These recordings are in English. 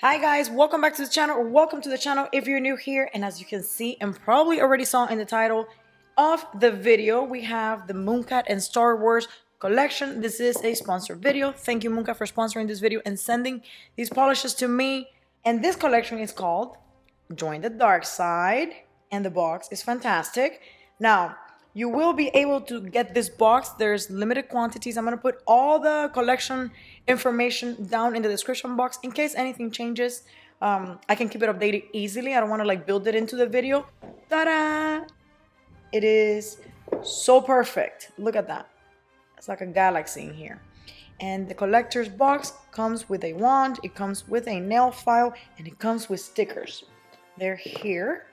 Hi guys, welcome back to the channel, or welcome to the channel if you're new here. And as you can see and probably already saw in the title of the video, we have the MOONCAT and Star Wars collection. This is a sponsored video. Thank you, MOONCAT, for sponsoring this video and sending these polishes to me. And this collection is called Join the Dark Side, and the box is fantastic. Now, you will be able to get this box. There's limited quantities. I'm going to put all the collection information down in the description box in case anything changes. I can keep it updated easily. I don't want to like build it into the video. Ta-da! It is so perfect. Look at that. It's like a galaxy in here. And the collector's box comes with a wand, it comes with a nail file, and it comes with stickers. They're here.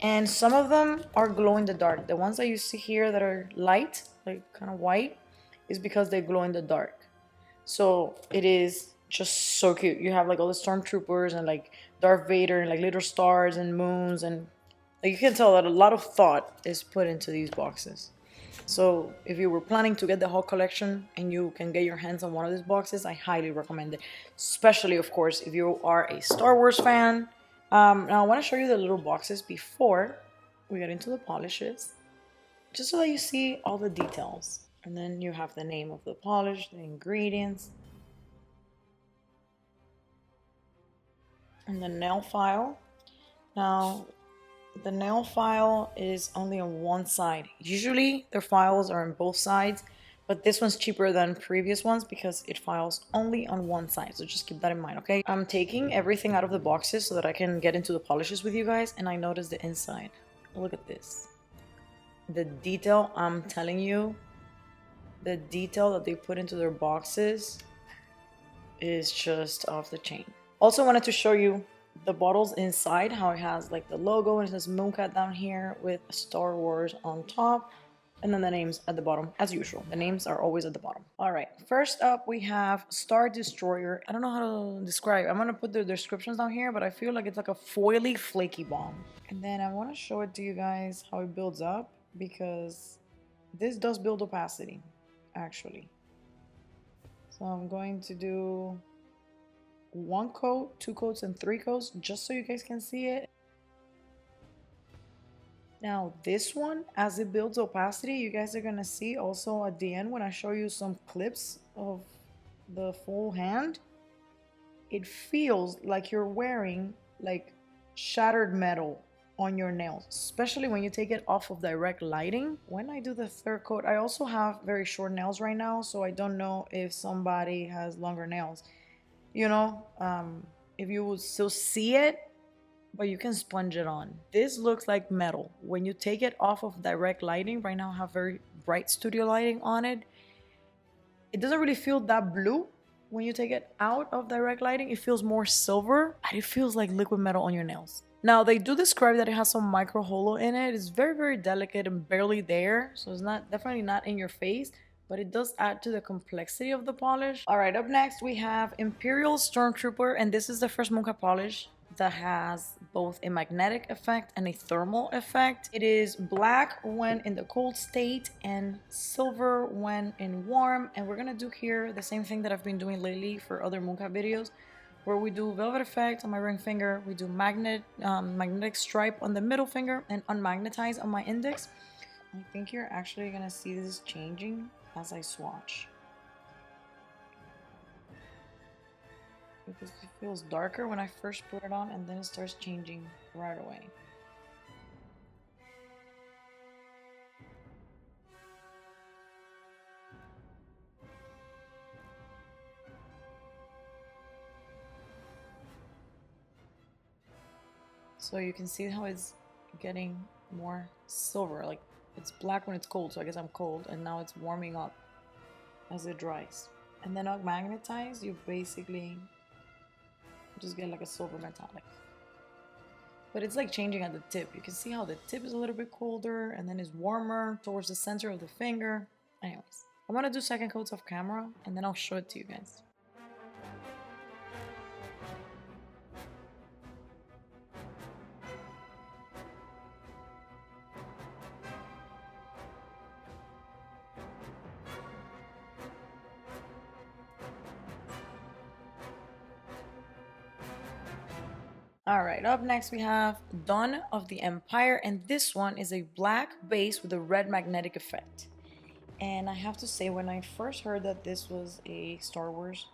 And some of them are glow in the dark. The ones that you see here that are light, like kind of white, is because they glow in the dark. So it is just so cute. You have like all the stormtroopers and like Darth Vader and like little stars and moons, and like you can tell that a lot of thought is put into these boxes. So if you were planning to get the whole collection and you can get your hands on one of these boxes, I highly recommend it. Especially, of course, if you are a Star Wars fan. Now I want to show you the little boxes before we get into the polishes, just so that you see all the details. And then you have the name of the polish, the ingredients, and the nail file. Now, the nail file is only on one side. Usually their files are on both sides, but this one's cheaper than previous ones because it files only on one side. So just keep that in mind, okay? I'm taking everything out of the boxes so that I can get into the polishes with you guys, and I noticed the inside. Look at this. The detail, I'm telling you, the detail that they put into their boxes is just off the chain. Also wanted to show you the bottles inside, how it has like the logo and it says MOONCAT down here with Star Wars on top, and then the names at the bottom. As usual, the names are always at the bottom. All right, first up we have Star Destroyer. I don't know how to describe it. I'm gonna put the descriptions down here, but I feel like it's like a foily flaky bomb. And then I want to show it to you guys how it builds up, because this does build opacity actually. So I'm going to do one coat, two coats, and three coats, just so you guys can see it. Now this one, as it builds opacity, you guys are gonna see also at the end when I show you some clips of the full hand, it feels like you're wearing like shattered metal on your nails, especially when you take it off of direct lighting. When I do the third coat, I also have very short nails right now, so I don't know if somebody has longer nails, you know, if you would still see it, but you can sponge it on. This looks like metal. When you take it off of direct lighting, right now I have very bright studio lighting on it, it doesn't really feel that blue. When you take it out of direct lighting, it feels more silver, and it feels like liquid metal on your nails. Now, they do describe that it has some micro holo in it. It's very, very delicate and barely there, so it's not definitely not in your face, but it does add to the complexity of the polish. All right, up next we have Imperial Stormtrooper, and this is the first MOONCAT polish that has both a magnetic effect and a thermal effect. It is black when in the cold state and silver when in warm. And we're gonna do here the same thing that I've been doing lately for other MOONCAT videos, where we do velvet effect on my ring finger, we do magnetic stripe on the middle finger, and unmagnetize on my index. I think you're actually gonna see this changing as I swatch, because it feels darker when I first put it on, and then it starts changing right away. So you can see how it's getting more silver, like it's black when it's cold, so I guess I'm cold, and now it's warming up as it dries. And then unmagnetize, you basically just get like a silver metallic. But it's like changing at the tip. You can see how the tip is a little bit colder and then is warmer towards the center of the finger. Anyways, I'm gonna do second coats off camera and then I'll show it to you guys. All right, up next we have Dawn of the Empire, and this one is a black base with a red magnetic effect. And I have to say, when I first heard that this was a Star Wars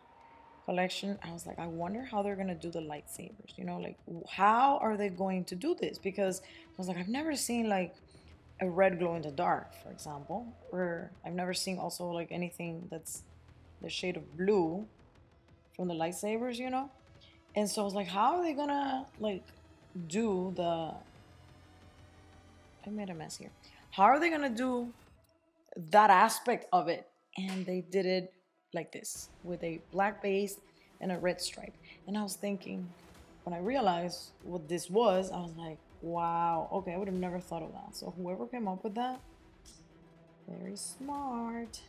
collection, I was like, I wonder how they're gonna do the lightsabers. You know, like how are they going to do this? Because I was like, I've never seen like a red glow in the dark, for example, or I've never seen also like anything that's the shade of blue from the lightsabers, you know? And so I was like, how are they gonna like do the I made a mess here. How are they gonna do that aspect of it? And they did it like this with a black base and a red stripe. And I was thinking, when I realized what this was, I was like, wow, okay, I would have never thought of that. So whoever came up with that, very smart.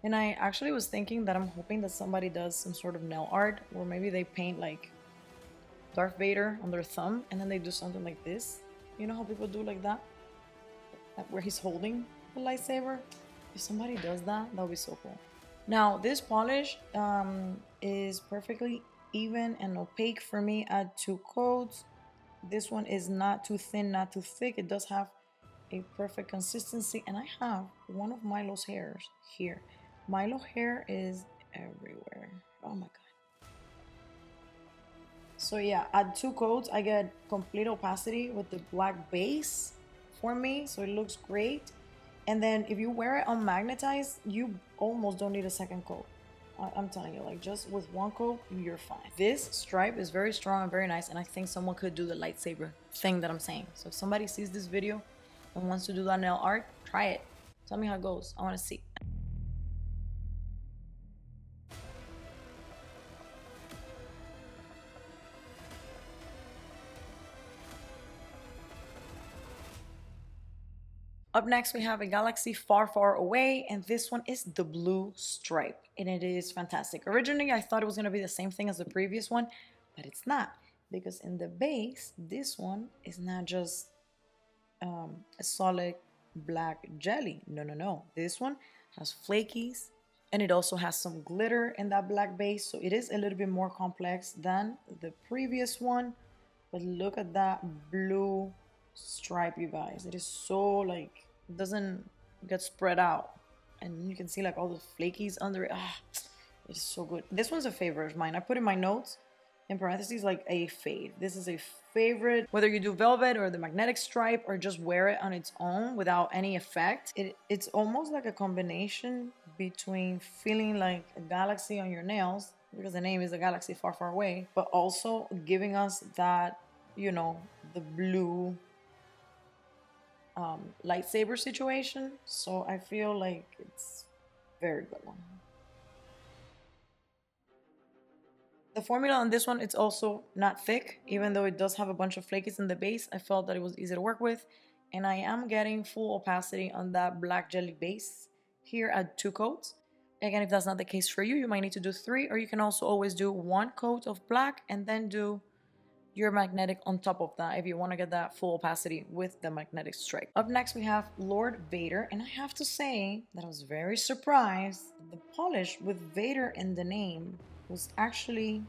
And I actually was thinking that I'm hoping that somebody does some sort of nail art, or maybe they paint like Darth Vader on their thumb and then they do something like this. You know how people do like that? Where he's holding the lightsaber? If somebody does that, that would be so cool. Now, this polish is perfectly even and opaque for me at 2 coats. This one is not too thin, not too thick. It does have a perfect consistency. And I have one of Milo's hairs here. Milo hair is everywhere. Oh my god. So yeah, at 2 coats, I get complete opacity with the black base for me. So it looks great. And then if you wear it unmagnetized, you almost don't need a second coat. I'm telling you, like just with 1 coat, you're fine. This stripe is very strong and very nice, and I think someone could do the lightsaber thing that I'm saying. So if somebody sees this video and wants to do that nail art, try it. Tell me how it goes. I want to see. Up next, we have a galaxy far, far away, and this one is the blue stripe, and it is fantastic. Originally, I thought it was going to be the same thing as the previous one, but it's not, because in the base, this one is not just a solid black jelly. No, no, no. This one has flakies, and it also has some glitter in that black base, so it is a little bit more complex than the previous one. But look at that blue stripe, you guys. It is so like, it doesn't get spread out, and you can see like all the flakies under it. It's so good. This one's a favorite of mine. I put in my notes in parentheses like a fave. This is a favorite, whether you do velvet or the magnetic stripe or just wear it on its own without any effect. It's almost like a combination between feeling like a galaxy on your nails, because the name is a galaxy far, far away, but also giving us that, you know, the blue lightsaber situation. So I feel like it's a very good one. The formula on this one, it's also not thick, even though it does have a bunch of flakies in the base. I felt that it was easy to work with, and I am getting full opacity on that black jelly base here at 2 coats. Again, if that's not the case for you, you might need to do 3, or you can also always do 1 coat of black and then do your magnetic on top of that if you want to get that full opacity with the magnetic stripe. Up next, we have Lord Vader, and I have to say that I was very surprised. The polish with Vader in the name was actually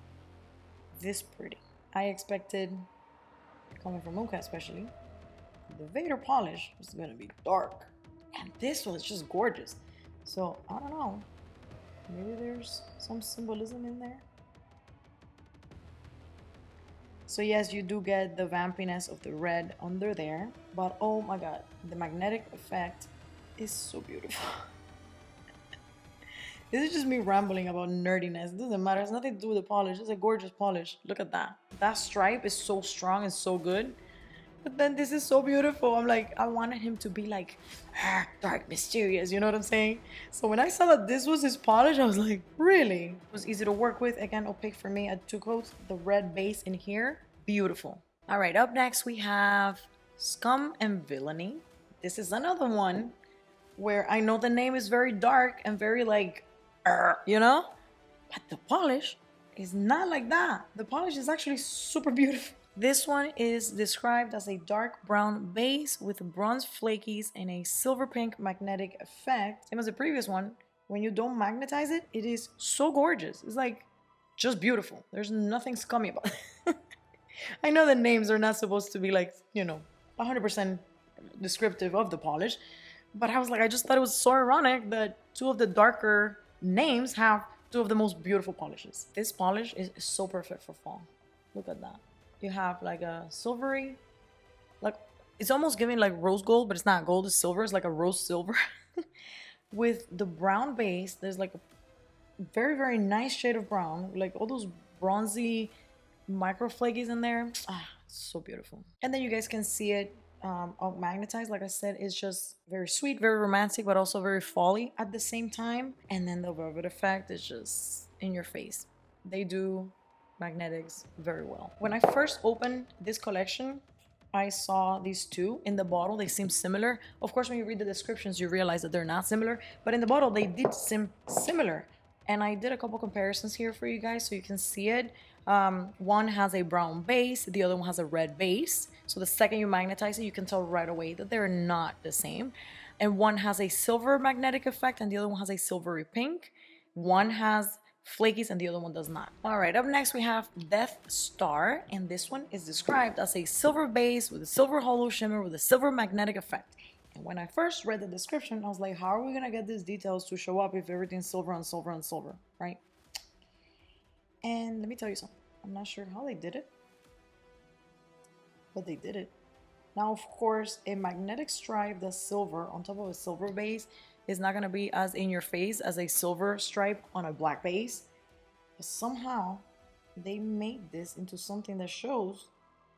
this pretty. I expected, coming from MOONCAT especially, the Vader polish was gonna be dark, and this one is just gorgeous. So I don't know, maybe there's some symbolism in there. So yes, you do get the vampiness of the red under there, but oh my god, the magnetic effect is so beautiful. This is just me rambling about nerdiness. It doesn't matter. It's nothing to do with the polish. It's a gorgeous polish. Look at that. That stripe is so strong and so good. But then this is so beautiful. I'm like, I wanted him to be like dark, mysterious. You know what I'm saying? So when I saw that this was his polish, I was like, really? It was easy to work with. Again, opaque for me at 2 coats. The red base in here, beautiful. All right, up next we have Scum and Villainy. This is another one where I know the name is very dark and very like, you know? But the polish is not like that. The polish is actually super beautiful. This one is described as a dark brown base with bronze flakies and a silver pink magnetic effect. Same as the previous one. When you don't magnetize it, it is so gorgeous. It's like just beautiful. There's nothing scummy about it. I know the names are not supposed to be like, 100% descriptive of the polish, but I was like, I just thought it was so ironic that two of the darker names have two of the most beautiful polishes. This polish is so perfect for fall. Look at that. You have like a silvery, like it's almost giving like rose gold, but it's not gold, it's silver. It's like a rose silver. With the brown base, there's like a very, very nice shade of brown, like all those bronzy micro flakies in there. Ah, so beautiful. And then you guys can see it all magnetized. Like I said, it's just very sweet, very romantic, but also very folly at the same time. And then the velvet effect is just in your face. They do magnetics very well. When I first opened this collection, I saw these two in the bottle. They seem similar. Of course, when you read the descriptions, you realize that they're not similar, but in the bottle, they did seem similar. And I did a couple comparisons here for you guys so you can see it. One has a brown base, the other one has a red base. So the second you magnetize it, you can tell right away that they're not the same. And one has a silver magnetic effect and the other one has a silvery pink. One has flakies and the other one does not. All right, up next we have Death Star, and this one is described as a silver base with a silver hollow shimmer with a silver magnetic effect. And when I first read the description, I was like, how are we gonna get these details to show up if everything's silver and silver and silver, right? And let me tell you something. I'm not sure how they did it, but they did it. Now, of course, a magnetic stripe that's silver on top of a silver base is not gonna be as in your face as a silver stripe on a black base. But somehow, they made this into something that shows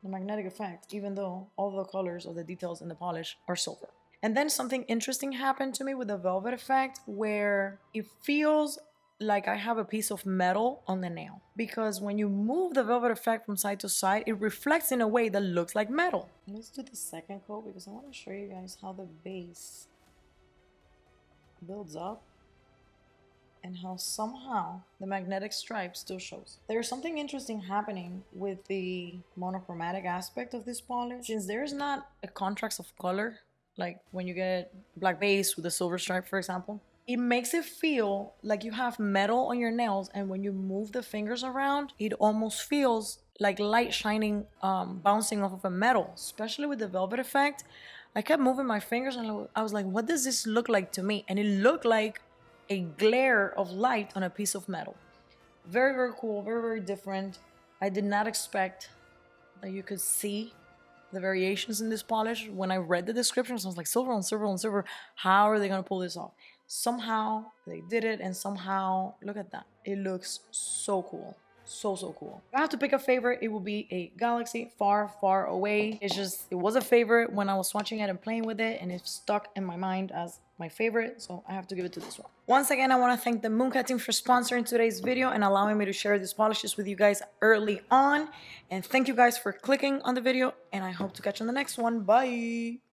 the magnetic effect, even though all the colors of the details in the polish are silver. And then something interesting happened to me with the velvet effect where it feels like I have a piece of metal on the nail. Because when you move the velvet effect from side to side, it reflects in a way that looks like metal. Let's do the second coat because I want to show you guys how the base builds up and how somehow the magnetic stripe still shows. There's something interesting happening with the monochromatic aspect of this polish. Since there's not a contrast of color, like when you get black base with a silver stripe, for example, it makes it feel like you have metal on your nails, and when you move the fingers around, it almost feels like light shining, bouncing off of a metal, especially with the velvet effect. I kept moving my fingers and I was like, what does this look like to me? And it looked like a glare of light on a piece of metal. Very, very cool, very, very different. I did not expect that you could see the variations in this polish. When I read the descriptions, I was like, silver on silver on silver. How are they gonna pull this off? Somehow they did it, and somehow, look at that. It looks so cool. So cool. If I have to pick a favorite, it would be a Galaxy Far, Far Away. It was a favorite when I was swatching it and playing with it, and it stuck in my mind as my favorite, so I have to give it to this one. Once again, I want to thank the MOONCAT team for sponsoring today's video and allowing me to share these polishes with you guys early on. And thank you guys for clicking on the video, and I hope to catch you on the next one. Bye!